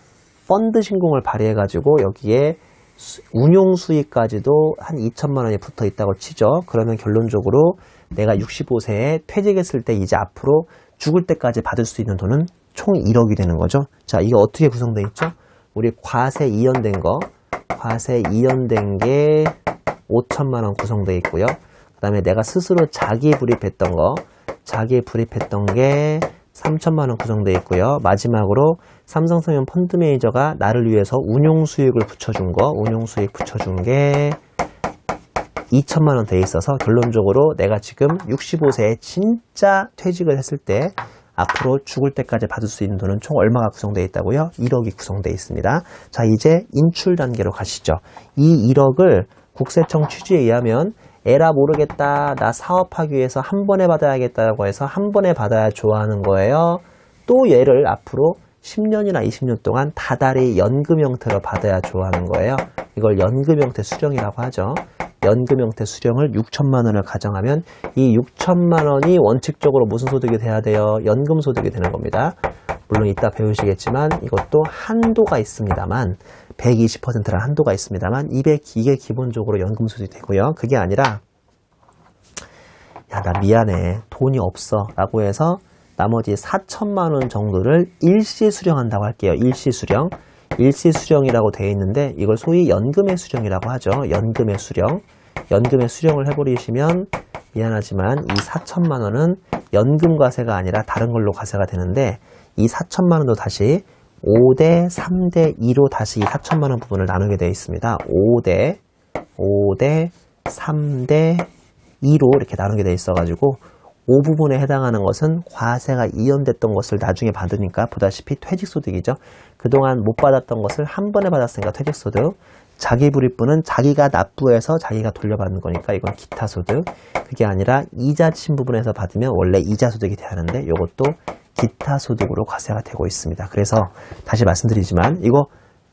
펀드 신공을 발휘해가지고 여기에 운용 수익까지도 한 2천만 원이 붙어 있다고 치죠. 그러면 결론적으로 내가 65세에 퇴직했을 때 이제 앞으로 죽을 때까지 받을 수 있는 돈은 총 1억이 되는 거죠. 자, 이게 어떻게 구성되어 있죠? 우리 과세 이연된 게 5천만 원 구성되어 있고요. 그 다음에 내가 스스로 자기불입했던 게 3천만 원 구성되어 있고요. 마지막으로 삼성생명 펀드 매니저가 나를 위해서 운용 수익을 붙여준 게 2천만 원 돼 있어서 결론적으로 내가 지금 65세에 진짜 퇴직을 했을 때 앞으로 죽을 때까지 받을 수 있는 돈은 총 얼마가 구성되어 있다고요? 1억이 구성되어 있습니다. 자, 이제 인출 단계로 가시죠. 이 1억을 국세청 취지에 의하면 에라 모르겠다, 나 사업하기 위해서 한 번에 받아야겠다고 해서 한 번에 받아야 좋아하는 거예요. 또 얘를 앞으로 10년이나 20년 동안 다달이 연금 형태로 받아야 좋아하는 거예요. 이걸 연금 형태 수령이라고 하죠. 연금 형태 수령을 6천만 원을 가정하면 이 6천만 원이 원칙적으로 무슨 소득이 돼야 돼요? 연금 소득이 되는 겁니다. 물론 이따 배우시겠지만 이것도 한도가 있습니다만 120%라는 한도가 있습니다만 이게 기본적으로 연금 소득이 되고요. 그게 아니라 야, 나 미안해, 돈이 없어 라고 해서 나머지 4천만 원 정도를 일시 수령한다고 할게요. 일시 수령이라고 되어 있는데 이걸 소위 연금의 수령이라고 하죠. 연금의 수령을 해버리시면 미안하지만 이 4천만 원은 연금 과세가 아니라 다른 걸로 과세가 되는데 이 4천만 원도 다시 5대 3대 2로 다시 이 4천만 원 부분을 나누게 되어 있습니다. 5대 3대 2로 이렇게 나누게 되어 있어가지고 5부분에 해당하는 것은 과세가 이연됐던 것을 나중에 받으니까 보다시피 퇴직소득이죠. 그동안 못 받았던 것을 한 번에 받았으니까 퇴직소득. 자기불입분은 자기가 납부해서 자기가 돌려받는 거니까 이건 기타소득. 그게 아니라 이자 친 부분에서 받으면 원래 이자소득이 돼야 하는데 이것도 기타소득으로 과세가 되고 있습니다. 그래서 다시 말씀드리지만 이거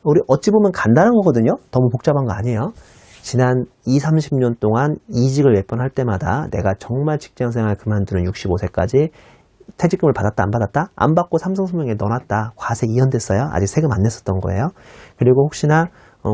우리 어찌 보면 간단한 거거든요. 너무 복잡한 거 아니에요. 지난 20-30년 동안 이직을 몇 번 할 때마다 내가 정말 직장생활 그만두는 65세까지 퇴직금을 받았다 안 받았다? 안 받고 삼성생명에 넣어놨다. 과세 이연됐어요. 아직 세금 안 냈었던 거예요. 그리고 혹시나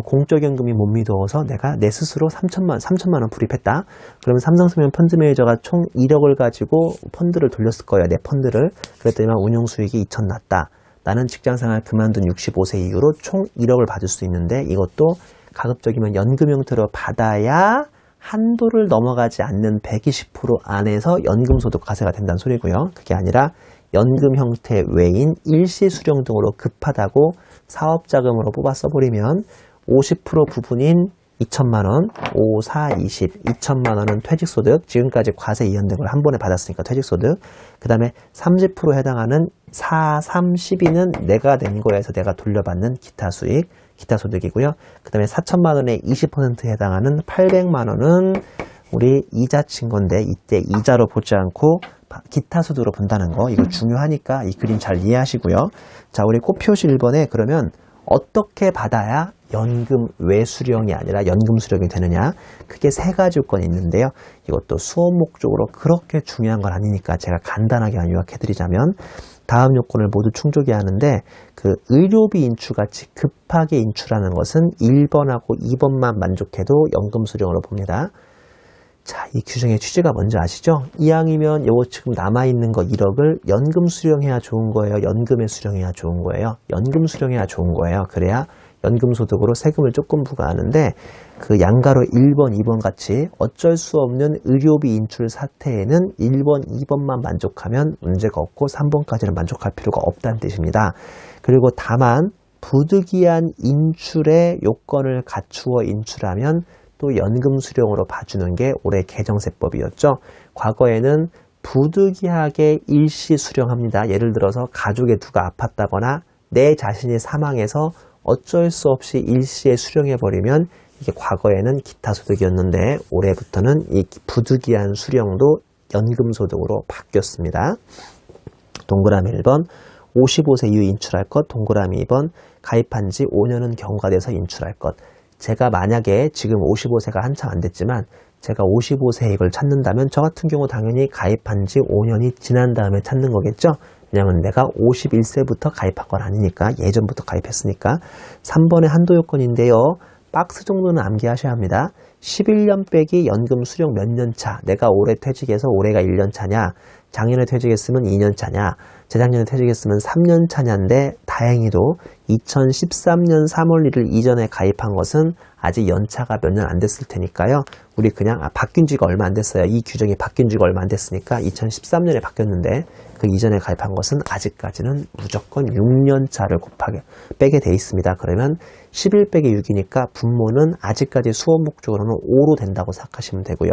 공적연금이 못 미도워서 내가 내 스스로 3천만 원 불입했다. 그러면 삼성생명 펀드 매니저가 총 1억을 가지고 펀드를 돌렸을 거예요. 내 펀드를. 그랬더니만 운용수익이 2천 났다. 나는 직장생활 그만둔 65세 이후로 총 1억을 받을 수 있는데 이것도 가급적이면 연금 형태로 받아야 한도를 넘어가지 않는 120% 안에서 연금소득 과세가 된다는 소리고요. 그게 아니라 연금 형태 외인 일시 수령 등으로 급하다고 사업자금으로 뽑아 써버리면 50% 부분인 2천만 원, 5, 4, 20, 2천만 원은 퇴직소득, 지금까지 과세 이연된 걸 한 번에 받았으니까 퇴직소득. 그 다음에 30% 해당하는 4, 3, 12는 내가 낸 거에서 내가 돌려받는 기타 수익, 기타 소득이고요. 그 다음에 4천만 원에 20%에 해당하는 800만 원은 우리 이자 친 건데 이때 이자로 보지 않고 기타 소득으로 본다는 거, 이거 중요하니까 이 그림 잘 이해하시고요. 자, 우리 꼭 표시 1번에 그러면 어떻게 받아야 연금 외수령이 아니라 연금 수령이 되느냐, 크게 세 가지 요건이 있는데요. 이것도 수업 목적으로 그렇게 중요한 건 아니니까 제가 간단하게 요약해 드리자면 다음 요건을 모두 충족해야 하는데 그 의료비 인출같이 급하게 인출하는 것은 1번하고 2번만 만족해도 연금 수령으로 봅니다. 자, 이 규정의 취지가 뭔지 아시죠? 이왕이면 요거 지금 남아있는 거 1억을 연금 수령해야 좋은 거예요? 연금에 수령해야 좋은 거예요? 연금 수령해야 좋은 거예요. 그래야 연금 소득으로 세금을 조금 부과하는데 그 양가로 1번, 2번 같이 어쩔 수 없는 의료비 인출 사태에는 1번, 2번만 만족하면 문제가 없고 3번까지는 만족할 필요가 없다는 뜻입니다. 그리고 다만 부득이한 인출의 요건을 갖추어 인출하면 또 연금 수령으로 봐주는 게 올해 개정세법이었죠. 과거에는 부득이하게 일시 수령합니다. 예를 들어서 가족의 누가 아팠다거나 내 자신이 사망해서 어쩔 수 없이 일시에 수령해버리면 이게 과거에는 기타소득이었는데 올해부터는 이 부득이한 수령도 연금소득으로 바뀌었습니다. 동그라미 1번 55세 이후 인출할 것, 동그라미 2번 가입한 지 5년은 경과돼서 인출할 것. 제가 만약에 지금 55세가 한참 안 됐지만 제가 55세 이걸 찾는다면 저 같은 경우 당연히 가입한 지 5년이 지난 다음에 찾는 거겠죠. 왜냐면 내가 51세부터 가입한 건 아니니까 예전부터 가입했으니까. 3번의 한도 요건인데요. 박스 정도는 암기하셔야 합니다. 11년 빼기 연금 수령 몇 년 차. 내가 올해 퇴직해서 올해가 1년 차냐, 작년에 퇴직했으면 2년 차냐, 재작년에 퇴직했으면 3년 차냐인데 다행히도 2013년 3월 1일 이전에 가입한 것은 아직 연차가 몇 년 안 됐을 테니까요. 우리 그냥 바뀐 지가 얼마 안 됐어요. 이 규정이 바뀐 지가 얼마 안 됐으니까 2013년에 바뀌었는데 그 이전에 가입한 것은 아직까지는 무조건 6년 차를 빼게 돼 있습니다. 그러면 11 빼기 6이니까 분모는 아직까지 수업 목적으로는 5로 된다고 생각하시면 되고요.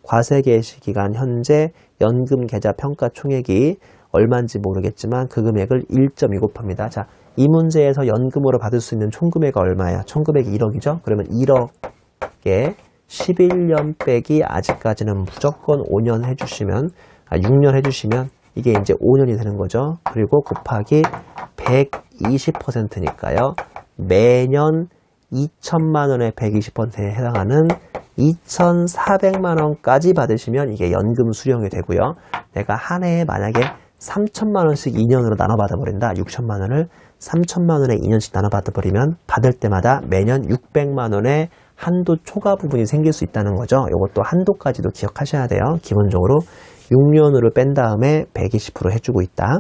과세 개시 기간 현재 연금 계좌 평가 총액이 얼마인지 모르겠지만 그 금액을 1.2 곱합니다. 자, 이 문제에서 연금으로 받을 수 있는 총 금액이 얼마예요? 총 금액이 1억이죠? 그러면 1억에 11년 빼기 아직까지는 무조건 5년 해주시면 6년 해주시면 이게 이제 5년이 되는 거죠. 그리고 곱하기 120%니까요. 매년 2천만 원의 120%에 해당하는 2,400만 원까지 받으시면 이게 연금 수령이 되고요. 내가 한 해에 만약에 3천만 원씩 2년으로 나눠 받아버린다. 6천만 원을 3천만 원에 2년씩 나눠 받아버리면 받을 때마다 매년 600만 원의 한도 초과 부분이 생길 수 있다는 거죠. 이것도 한도까지도 기억하셔야 돼요. 기본적으로 6년으로 뺀 다음에 120% 해주고 있다.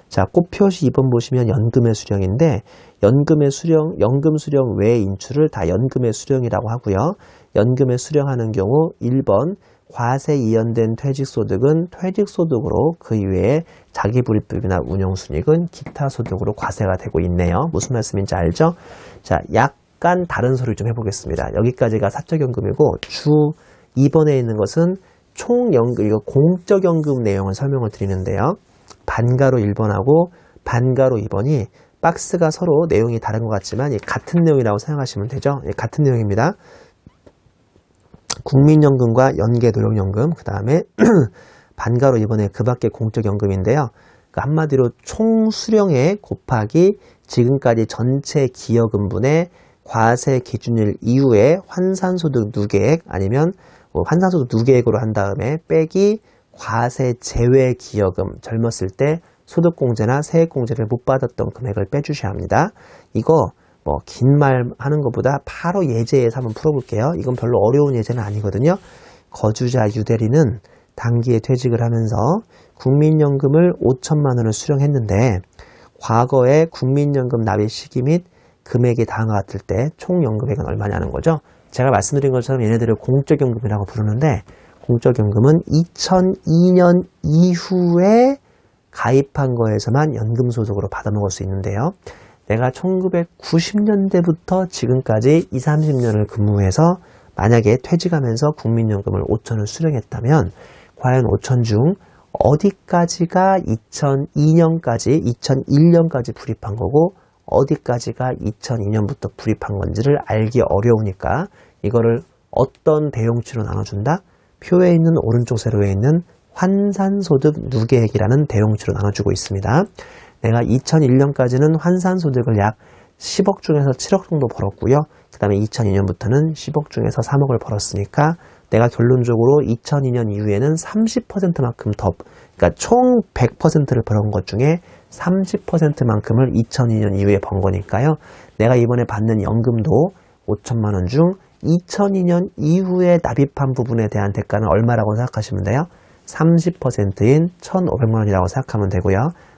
자, 꽃표시 2번 보시면 연금의 수령인데 연금 수령 외 인출을 다 연금의 수령이라고 하고요. 연금의 수령하는 경우 1번 과세 이연된 퇴직소득은 퇴직소득으로 그 이외에 자기불입비나 운용순익은 기타소득으로 과세가 되고 있네요. 무슨 말씀인지 알죠? 자, 약간 다른 소리를 좀 해보겠습니다. 여기까지가 사적연금이고 주 2번에 있는 것은 총연금, 이거 공적연금 내용을 설명을 드리는데요. 반가로 1번하고 반가로 2번이 박스가 서로 내용이 다른 것 같지만 같은 내용이라고 생각하시면 되죠. 같은 내용입니다. 국민연금과 연계노령연금, 그 다음에 반가로 2번에 그 밖에 공적연금인데요. 그러니까 한마디로 총수령액 곱하기 지금까지 전체 기여금분의 과세 기준일 이후에 환산소득 누계액 아니면 환산소득 누계액으로 한 다음에 빼기 과세 제외 기여금, 젊었을 때 소득공제나 세액공제를 못 받았던 금액을 빼주셔야 합니다. 이거 긴 말 하는 것보다 바로 예제에서 한번 풀어볼게요. 이건 별로 어려운 예제는 아니거든요. 거주자 유대리는 단기에 퇴직을 하면서 국민연금을 5천만 원을 수령했는데 과거에 국민연금 납입 시기 및 금액이 다음과 같을 때 총 연금액은 얼마냐는 거죠. 제가 말씀드린 것처럼 얘네들을 공적연금이라고 부르는데 공적연금은 2002년 이후에 가입한 거에서만 연금소득으로 받아먹을 수 있는데요. 내가 1990년대부터 지금까지 20, 30년을 근무해서 만약에 퇴직하면서 국민연금을 5천을 수령했다면 과연 5천 중 어디까지가 2002년까지, 2001년까지 불입한 거고 어디까지가 2002년부터 불입한 건지를 알기 어려우니까 이거를 어떤 대용치로 나눠준다? 표에 있는 오른쪽 세로에 있는 환산소득 누계액이라는 대용치로 나눠주고 있습니다. 내가 2001년까지는 환산소득을 약 10억 중에서 7억 정도 벌었고요. 그 다음에 2002년부터는 10억 중에서 3억을 벌었으니까 내가 결론적으로 2002년 이후에는 30%만큼 더 그러니까 총 100%를 벌은 것 중에 30%만큼을 2002년 이후에 번 거니까요. 내가 이번에 받는 연금도 5천만 원 중 2002년 이후에 납입한 부분에 대한 대가는 얼마라고 생각하시면 돼요? 30%인 1,500만 원이라고 생각하면 되고요.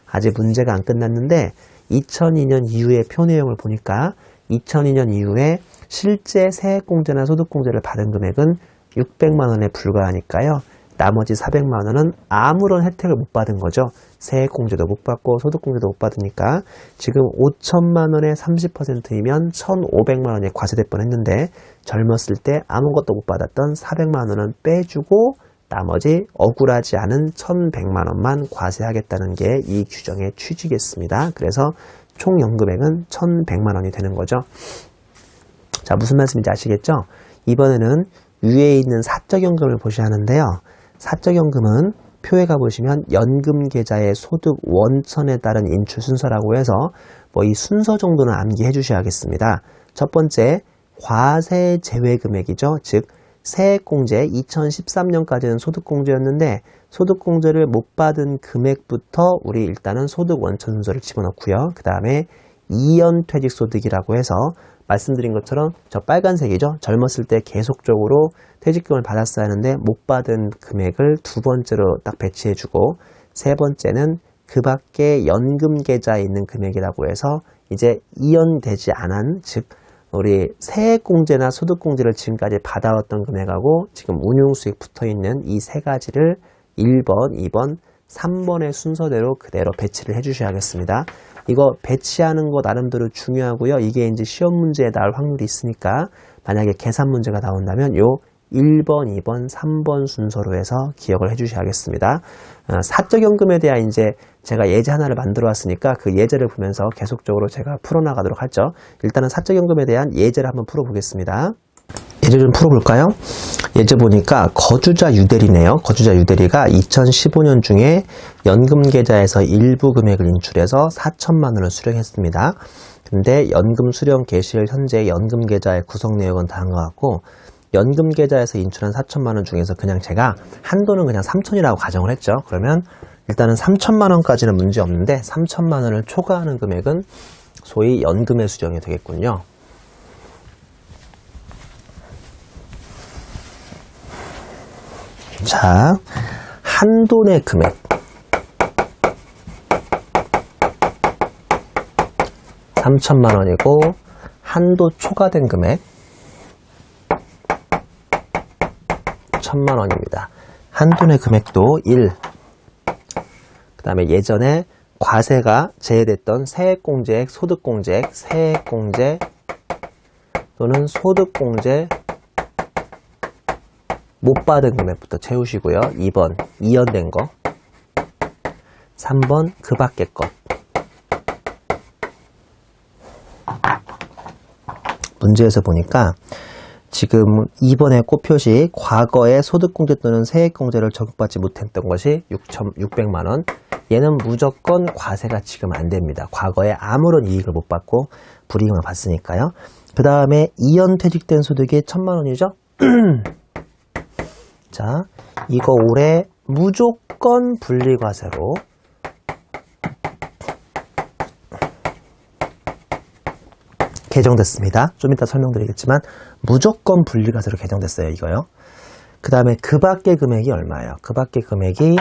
아직 문제가 안 끝났는데 2002년 이후의 표 내용을 보니까 2002년 이후에 실제 세액공제나 소득공제를 받은 금액은 600만 원에 불과하니까요. 나머지 400만 원은 아무런 혜택을 못 받은 거죠. 세액공제도 못 받고 소득공제도 못 받으니까 지금 5천만 원의 30%이면 1,500만 원이 과세될 뻔했는데 젊었을 때 아무것도 못 받았던 400만 원은 빼주고 나머지 억울하지 않은 1,100만 원만 과세하겠다는 게 이 규정의 취지겠습니다. 그래서 총 연금액은 1,100만 원이 되는 거죠. 자, 무슨 말씀인지 아시겠죠? 이번에는 위에 있는 사적연금을 보셔야 하는데요. 사적연금은 표에 가보시면 연금계좌의 소득 원천에 따른 인출 순서라고 해서 뭐 이 순서 정도는 암기해 주셔야겠습니다. 첫 번째, 과세 제외 금액이죠. 즉 세액공제 2013년까지는 소득공제였는데 소득공제를 못 받은 금액부터 우리 일단은 소득 원천 순서를 집어넣고요. 그 다음에 이연퇴직소득이라고 해서 말씀드린 것처럼 저 빨간색이죠. 젊었을 때 계속적으로 퇴직금을 받았어야 하는데 못 받은 금액을 두 번째로 딱 배치해주고 세 번째는 그 밖에 연금계좌에 있는 금액이라고 해서 이제 이연되지 않은 즉 우리 세액공제나 소득공제를 지금까지 받아왔던 금액하고 지금 운용수익 붙어있는 이 세 가지를 1번, 2번, 3번의 순서대로 그대로 배치를 해주셔야겠습니다. 이거 배치하는 거 나름대로 중요하고요. 이게 이제 시험 문제에 나올 확률이 있으니까 만약에 계산 문제가 나온다면 요 1번, 2번, 3번 순서로 해서 기억을 해주셔야겠습니다. 사적연금에 대한 이제 제가 예제 하나를 만들어 왔으니까 그 예제를 보면서 계속적으로 제가 풀어나가도록 하죠. 일단은 사적연금에 대한 예제를 한번 풀어보겠습니다. 예제 좀 풀어볼까요? 예제 보니까 거주자 유대리네요. 거주자 유대리가 2015년 중에 연금계좌에서 일부 금액을 인출해서 4천만 원을 수령했습니다. 근데 연금 수령 개시일 현재 연금계좌의 구성 내역은 다른 것 같고 연금계좌에서 인출한 4천만 원 중에서 그냥 제가 한도는 그냥 3천이라고 가정을 했죠. 그러면 일단은 3천만 원까지는 문제 없는데 3천만 원을 초과하는 금액은 소위 연금의 수령이 되겠군요. 자, 한도 내 금액 3천만 원이고 한도 초과된 금액 1,000만 원입니다. 한도 내 금액도 1. 그 다음에 예전에 과세가 제외됐던 세액공제액, 소득공제액, 세액공제 또는 소득공제 못 받은 금액부터 채우시고요. 2번 이연된 거 3번 그 밖의 것 문제에서 보니까 지금 2번의 꽃표시 과거에 소득공제 또는 세액공제를 적용받지 못했던 것이 600만 원 얘는 무조건 과세가 지금 안 됩니다. 과거에 아무런 이익을 못 받고 불이익을 받으니까요. 그 다음에 이연퇴직된 소득이 1,000만 원이죠. 자, 이거 올해 무조건 분리과세로 개정됐습니다. 좀 이따 설명드리겠지만 무조건 분리과세로 개정됐어요. 이거요. 그 다음에 그 밖의 금액이 얼마예요? 그 밖의 금액이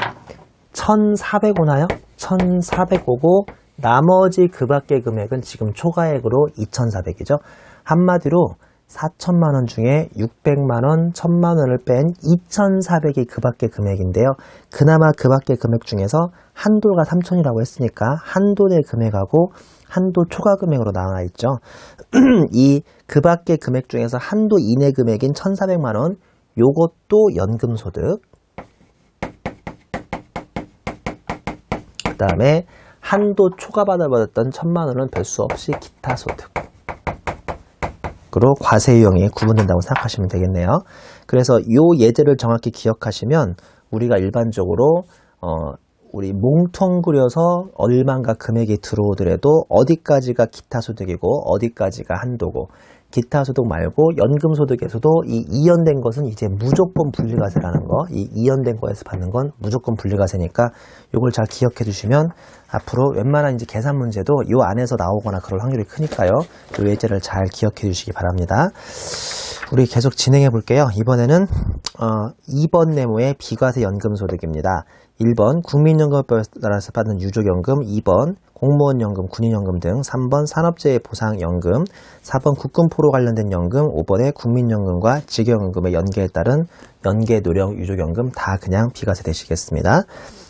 1,400 오나요? 1,400 오고 나머지 그 밖의 금액은 지금 초과액으로 2,400이죠. 한마디로 4천만 원 중에 600만 원, 1,000만 원을 뺀 2,400이 그 밖의 금액인데요. 그나마 그 밖의 금액 중에서 한도가 3천이라고 했으니까 한도 내 금액하고 한도 초과 금액으로 나와 있죠. 이 그 밖의 금액 중에서 한도 이내 금액인 1,400만 원, 요것도 연금소득. 그 다음에 한도 초과 받아받았던 1,000만 원은 별 수 없이 기타 소득. 으로 과세 유형이 구분된다고 생각하시면 되겠네요. 그래서 이 예제를 정확히 기억하시면 우리가 일반적으로 우리 뭉텅그려서 얼마인가 금액이 들어오더라도 어디까지가 기타 소득이고 어디까지가 한도고 기타 소득 말고 연금 소득에서도 이 이연된 것은 이제 무조건 분리과세라는 거, 이 이연된 거에서 받는 건 무조건 분리과세니까 이걸 잘 기억해 주시면 앞으로 웬만한 이제 계산 문제도 이 안에서 나오거나 그럴 확률이 크니까요. 이 예제를 잘 기억해 주시기 바랍니다. 우리 계속 진행해 볼게요. 이번에는 2번 네모의 비과세 연금 소득입니다. 1번 국민연금법에 따라서 받는 유족연금, 2번 공무원연금, 군인연금 등, 3번 산업재해 보상연금, 4번 국군포로 관련된 연금, 5번에 국민연금과 직영연금의 연계에 따른 연계노령 유족연금 다 그냥 비과세 되시겠습니다.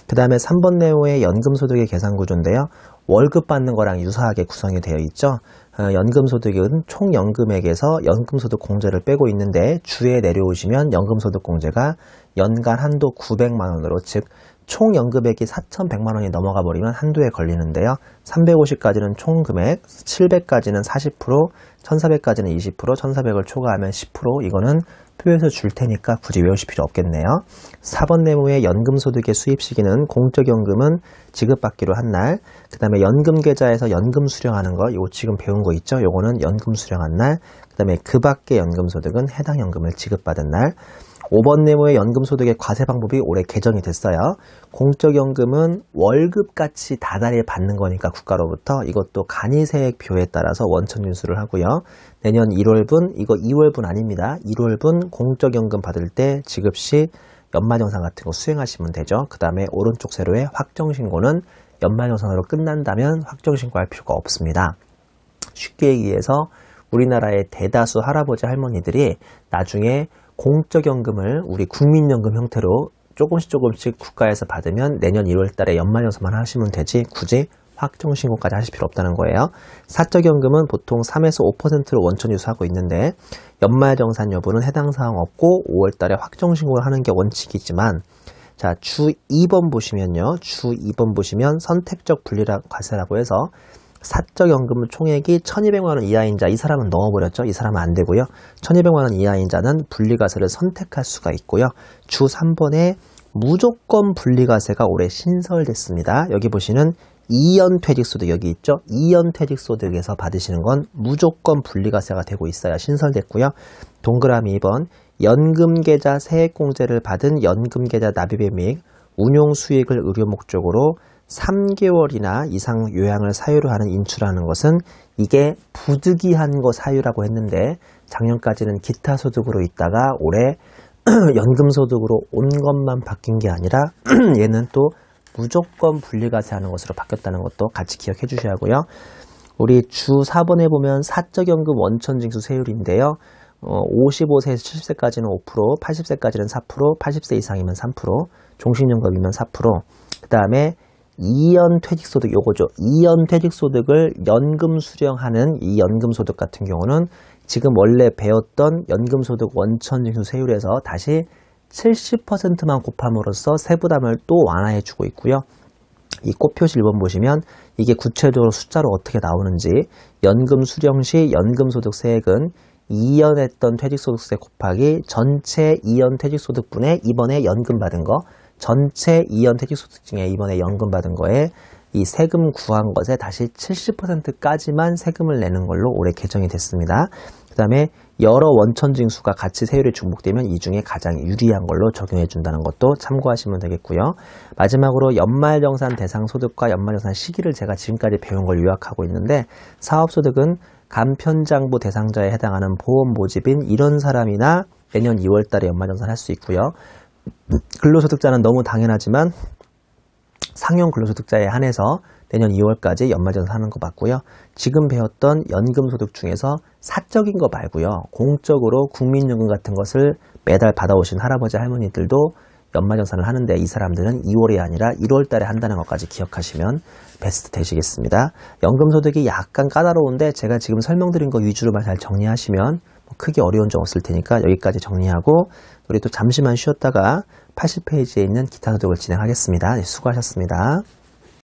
그 다음에 3번 네모의 연금소득의 계산구조인데요. 월급 받는 거랑 유사하게 구성이 되어 있죠. 연금소득은 총 연금액에서 연금소득 공제를 빼고 있는데 주에 내려오시면 연금소득 공제가 연간 한도 900만원으로 즉 총 연금액이 4,100만원이 넘어가 버리면 한도에 걸리는데요. 350까지는 총 금액, 700까지는 40%, 1,400까지는 20%, 1,400을 초과하면 10%, 이거는 표에서 줄 테니까 굳이 외우실 필요 없겠네요. 4번 네모의 연금소득의 수입 시기는 공적연금은 지급받기로 한 날, 그 다음에 연금계좌에서 연금 수령하는 거, 이거 지금 배운 거 있죠? 요거는 연금 수령한 날, 그 다음에 그 밖의 연금소득은 해당 연금을 지급받은 날. 5번 네모의 연금소득의 과세 방법이 올해 개정이 됐어요. 공적연금은 월급같이 다달이 받는 거니까 국가로부터 이것도 간이세액표에 따라서 원천징수를 하고요. 내년 1월분, 이거 2월분 아닙니다. 1월분 공적연금 받을 때 지급시 연말정산 같은 거 수행하시면 되죠. 그 다음에 오른쪽 세로의 확정신고는 연말정산으로 끝난다면 확정신고할 필요가 없습니다. 쉽게 얘기해서 우리나라의 대다수 할아버지 할머니들이 나중에 공적연금을 우리 국민연금 형태로 조금씩 국가에서 받으면 내년 1월 달에 연말정산만 하시면 되지 굳이 확정신고까지 하실 필요 없다는 거예요. 사적연금은 보통 3에서 5%로 원천유수하고 있는데 연말정산 여부는 해당 사항 없고 5월 달에 확정신고를 하는 게 원칙이지만 자, 주 2번 보시면요. 주 2번 보시면 선택적 분리과세라고 해서 사적연금 총액이 1,200만원 이하인 자, 이 사람은 넣어버렸죠. 이 사람은 안 되고요. 1,200만원 이하인 자는 분리과세를 선택할 수가 있고요. 주 3번에 무조건 분리과세가 올해 신설됐습니다. 여기 보시는 2연 퇴직소득 여기 있죠. 2연 퇴직소득에서 받으시는 건 무조건 분리과세가 되고 있어요. 신설됐고요. 동그라미 2번 연금계좌 세액공제를 받은 연금계좌 납입의 및 운용수익을 의료 목적으로 3개월이나 이상 요양을 사유로 하는 인출하는 것은 이게 부득이한 거 사유라고 했는데 작년까지는 기타 소득으로 있다가 올해 연금소득으로 온 것만 바뀐 게 아니라 얘는 또 무조건 분리과세하는 것으로 바뀌었다는 것도 같이 기억해 주셔야 하고요. 우리 주 4번에 보면 사적연금 원천징수 세율인데요. 55세에서 70세까지는 5%, 80세까지는 4%, 80세 이상이면 3%, 종신연금이면 4%, 그 다음에 2연 퇴직소득 요거죠. 2연 퇴직소득을 연금 수령하는 이 연금소득 같은 경우는 지금 원래 배웠던 연금소득 원천징수 세율에서 다시 70%만 곱함으로써 세부담을 또 완화해주고 있고요. 이 꽃표시 1번 보시면 이게 구체적으로 숫자로 어떻게 나오는지 연금 수령 시 연금소득세액은 2연 했던 퇴직소득세 곱하기 전체 2연 퇴직소득분의 이번에 연금 받은 거 전체 2연 퇴직소득 중에 이번에 연금 받은 거에 이 세금 구한 것에 다시 70%까지만 세금을 내는 걸로 올해 개정이 됐습니다. 그 다음에 여러 원천징수가 같이 세율에 중복되면 이 중에 가장 유리한 걸로 적용해 준다는 것도 참고하시면 되겠고요. 마지막으로 연말정산 대상 소득과 연말정산 시기를 제가 지금까지 배운 걸 요약하고 있는데 사업소득은 간편장부 대상자에 해당하는 보험 모집인 이런 사람이나 내년 2월 달에 연말정산 할 수 있고요. 근로소득자는 너무 당연하지만 상용 근로소득자에 한해서 내년 2월까지 연말정산 하는 거 맞고요. 지금 배웠던 연금소득 중에서 사적인 거 말고요. 공적으로 국민연금 같은 것을 매달 받아오신 할아버지 할머니들도 연말정산을 하는데 이 사람들은 2월이 아니라 1월 달에 한다는 것까지 기억하시면 베스트 되시겠습니다. 연금소득이 약간 까다로운데 제가 지금 설명드린 거 위주로만 잘 정리하시면 크게 어려운 점 없을 테니까 여기까지 정리하고 우리 또 잠시만 쉬었다가 80페이지에 있는 기타 소득을 진행하겠습니다. 수고하셨습니다.